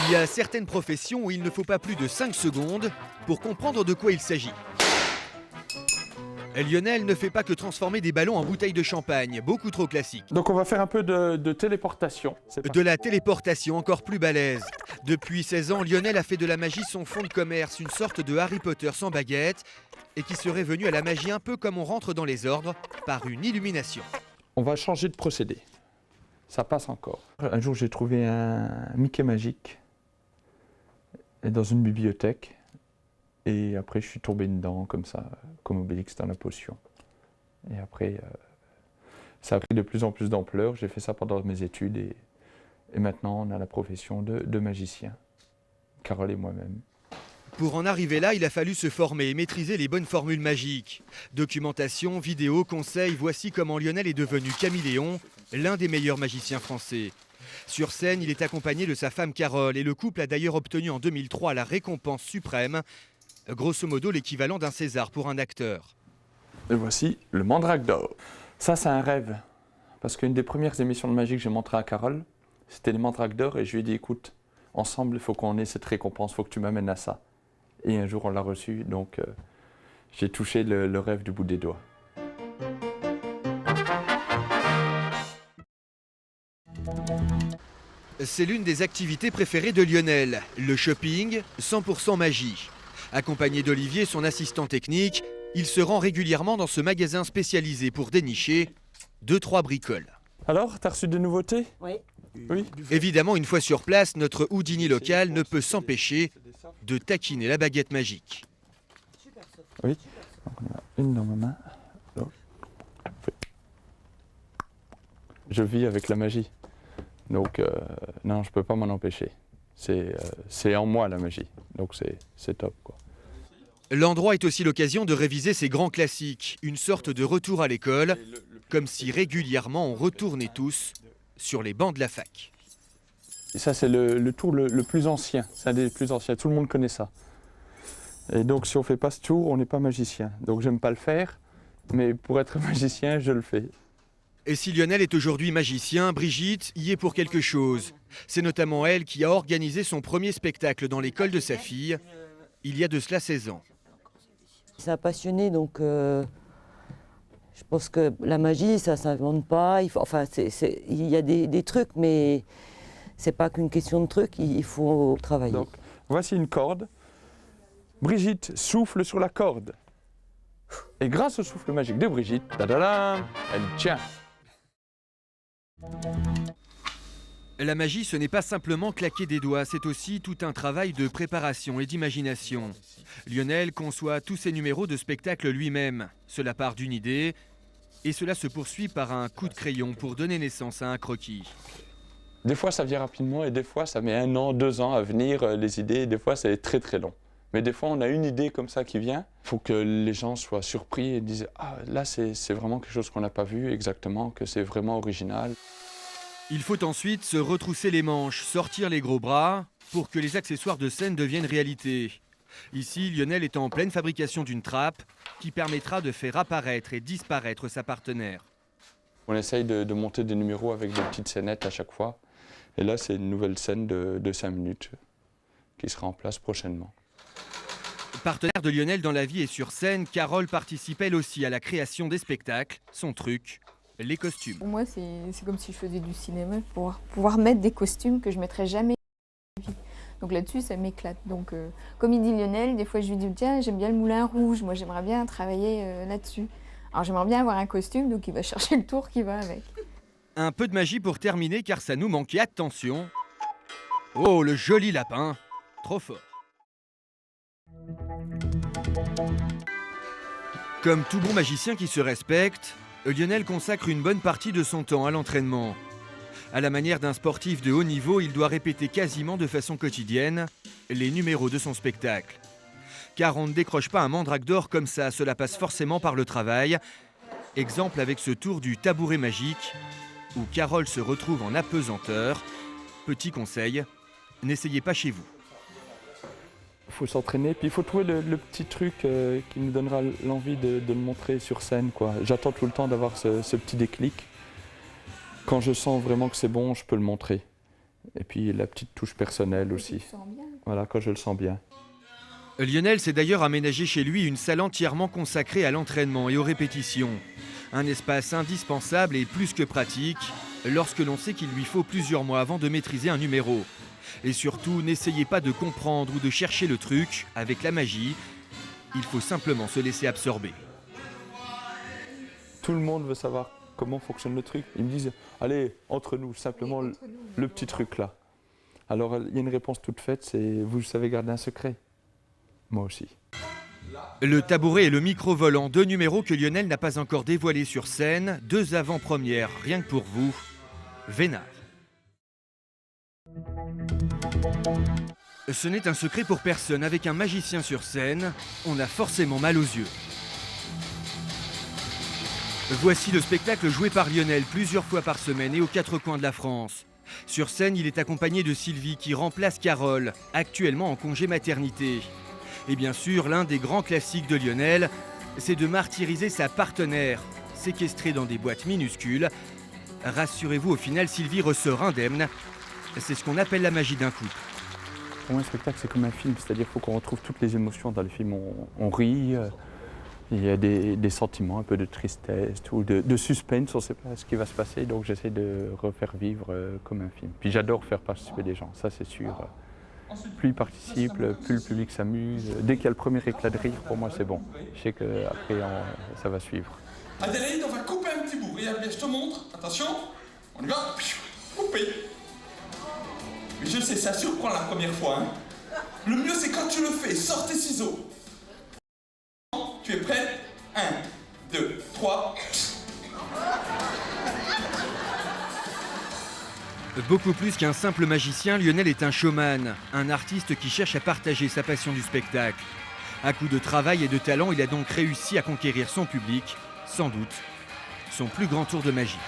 Il y a certaines professions où il ne faut pas plus de 5 secondes pour comprendre de quoi il s'agit. Lionel ne fait pas que transformer des ballons en bouteilles de champagne, beaucoup trop classique. Donc on va faire un peu de téléportation. De la téléportation encore plus balèze. Depuis 16 ans, Lionel a fait de la magie son fonds de commerce, une sorte de Harry Potter sans baguette, et qui serait venu à la magie un peu comme on rentre dans les ordres, par une illumination. On va changer de procédé. Ça passe encore. Un jour, j'ai trouvé un Mickey magique dans une bibliothèque. Et après, je suis tombé dedans, comme ça, comme Obélix dans la potion. Et après, ça a pris de plus en plus d'ampleur. J'ai fait ça pendant mes études et maintenant, on a la profession de magicien. Carole et moi-même. Pour en arriver là, il a fallu se former et maîtriser les bonnes formules magiques. Documentation, vidéos, conseils, voici comment Lionel est devenu Caméléon, l'un des meilleurs magiciens français. Sur scène, il est accompagné de sa femme Carole et le couple a d'ailleurs obtenu en 2003 la récompense suprême, grosso modo l'équivalent d'un César pour un acteur. Et voici le Mandrake d'or. Ça, c'est un rêve. Parce qu'une des premières émissions de magie que j'ai montré à Carole, c'était les Mandrakes d'or et je lui ai dit, écoute, ensemble, il faut qu'on ait cette récompense, il faut que tu m'amènes à ça. Et un jour, on l'a reçu, donc j'ai touché le rêve du bout des doigts. C'est l'une des activités préférées de Lionel, le shopping 100% magie. Accompagné d'Olivier, son assistant technique, il se rend régulièrement dans ce magasin spécialisé pour dénicher 2-3 bricoles. Alors, t'as reçu des nouveautés? Oui. Oui. Évidemment, une fois sur place, notre Houdini local ne peut s'empêcher de taquiner la baguette magique. Oui. Donc, on a une dans ma main. Je vis avec la magie. Donc, non, je ne peux pas m'en empêcher. C'est en moi la magie. Donc, c'est top, quoi. L'endroit est aussi l'occasion de réviser ses grands classiques, une sorte de retour à l'école, comme si régulièrement on retournait tous sur les bancs de la fac. Et ça, c'est le tour le plus ancien. C'est un des plus anciens. Tout le monde connaît ça. Et donc, si on ne fait pas ce tour, on n'est pas magicien. Donc, j'aime pas le faire, mais pour être magicien, je le fais. Et si Lionel est aujourd'hui magicien, Brigitte y est pour quelque chose. C'est notamment elle qui a organisé son premier spectacle dans l'école de sa fille, il y a de cela 16 ans. Ça a passionné, donc je pense que la magie, ça ne s'invente pas. Il y a des trucs, mais c'est pas qu'une question de trucs, il faut travailler. Donc, voici une corde. Brigitte souffle sur la corde. Et grâce au souffle magique de Brigitte, tadadam, elle tient. La magie, ce n'est pas simplement claquer des doigts, c'est aussi tout un travail de préparation et d'imagination. Lionel conçoit tous ses numéros de spectacle lui-même. Cela part d'une idée et cela se poursuit par un coup de crayon pour donner naissance à un croquis. Des fois, ça vient rapidement et des fois, ça met 1 an, 2 ans à venir, les idées. Des fois, c'est très très long. Mais des fois, on a une idée comme ça qui vient. Il faut que les gens soient surpris et disent « Ah, là, c'est vraiment quelque chose qu'on n'a pas vu exactement, que c'est vraiment original. » Il faut ensuite se retrousser les manches, sortir les gros bras pour que les accessoires de scène deviennent réalité. Ici, Lionel est en pleine fabrication d'une trappe qui permettra de faire apparaître et disparaître sa partenaire. On essaye de monter des numéros avec des petites scénettes à chaque fois. Et là, c'est une nouvelle scène de 5 minutes qui sera en place prochainement. Partenaire de Lionel dans la vie et sur scène, Carole participe elle aussi à la création des spectacles. Son truc, les costumes. Pour moi, c'est comme si je faisais du cinéma, pour pouvoir mettre des costumes que je ne mettrais jamais dans ma vie. Donc là-dessus, ça m'éclate. Donc, comme il dit Lionel, des fois je lui dis « Tiens, j'aime bien le moulin rouge, moi j'aimerais bien travailler là-dessus. » Alors j'aimerais bien avoir un costume, donc il va chercher le tour qui va avec. Un peu de magie pour terminer car ça nous manquait. Attention. Oh, le joli lapin. Trop fort. Comme tout bon magicien qui se respecte, Lionel consacre une bonne partie de son temps à l'entraînement. À la manière d'un sportif de haut niveau, il doit répéter quasiment de façon quotidienne les numéros de son spectacle. Car on ne décroche pas un mandrake d'or comme ça, cela passe forcément par le travail. Exemple avec ce tour du tabouret magique, où Carole se retrouve en apesanteur. Petit conseil, n'essayez pas chez vous. Il faut s'entraîner, puis il faut trouver le petit truc qui nous donnera l'envie de le montrer sur scène, quoi. J'attends tout le temps d'avoir ce petit déclic. Quand je sens vraiment que c'est bon, je peux le montrer. Et puis la petite touche personnelle aussi. Tu le sens bien. Voilà, quand je le sens bien. Lionel s'est d'ailleurs aménagé chez lui une salle entièrement consacrée à l'entraînement et aux répétitions. Un espace indispensable et plus que pratique lorsque l'on sait qu'il lui faut plusieurs mois avant de maîtriser un numéro. Et surtout, n'essayez pas de comprendre ou de chercher le truc avec la magie. Il faut simplement se laisser absorber. Tout le monde veut savoir comment fonctionne le truc. Ils me disent, allez, entre nous, simplement Oui, entre nous. le petit truc là. Alors il y a une réponse toute faite, c'est vous savez garder un secret. Moi aussi. Le tabouret et le micro volant, 2 numéros que Lionel n'a pas encore dévoilés sur scène, 2 avant-premières, rien que pour vous. Vénard. Ce n'est un secret pour personne, avec un magicien sur scène, on a forcément mal aux yeux. Voici le spectacle joué par Lionel plusieurs fois par semaine et aux 4 coins de la France. Sur scène, il est accompagné de Sylvie qui remplace Carole, actuellement en congé maternité. Et bien sûr, l'un des grands classiques de Lionel, c'est de martyriser sa partenaire, séquestrée dans des boîtes minuscules. Rassurez-vous, au final, Sylvie ressort indemne. C'est ce qu'on appelle la magie d'un couple. Pour moi, un spectacle, c'est comme un film, c'est-à-dire qu'il faut qu'on retrouve toutes les émotions dans le film. On rit, il y a des sentiments, un peu de tristesse ou de suspense, on ne sait pas ce qui va se passer, donc j'essaie de refaire vivre comme un film. Puis j'adore faire participer des gens, ça c'est sûr. Plus ils participent, plus le public s'amuse. Dès qu'il y a le premier éclat de rire, pour moi c'est bon. Je sais qu'après ça va suivre. Adélaïde, on va couper un petit bout. Regarde bien, je te montre. Attention, on y va. Couper. Mais je sais, ça surprend la première fois. Hein. Le mieux, c'est quand tu le fais. Sors tes ciseaux. Tu es prêt? 1, 2, 3. Beaucoup plus qu'un simple magicien, Lionel est un showman, un artiste qui cherche à partager sa passion du spectacle. À coup de travail et de talent, il a donc réussi à conquérir son public, sans doute son plus grand tour de magie.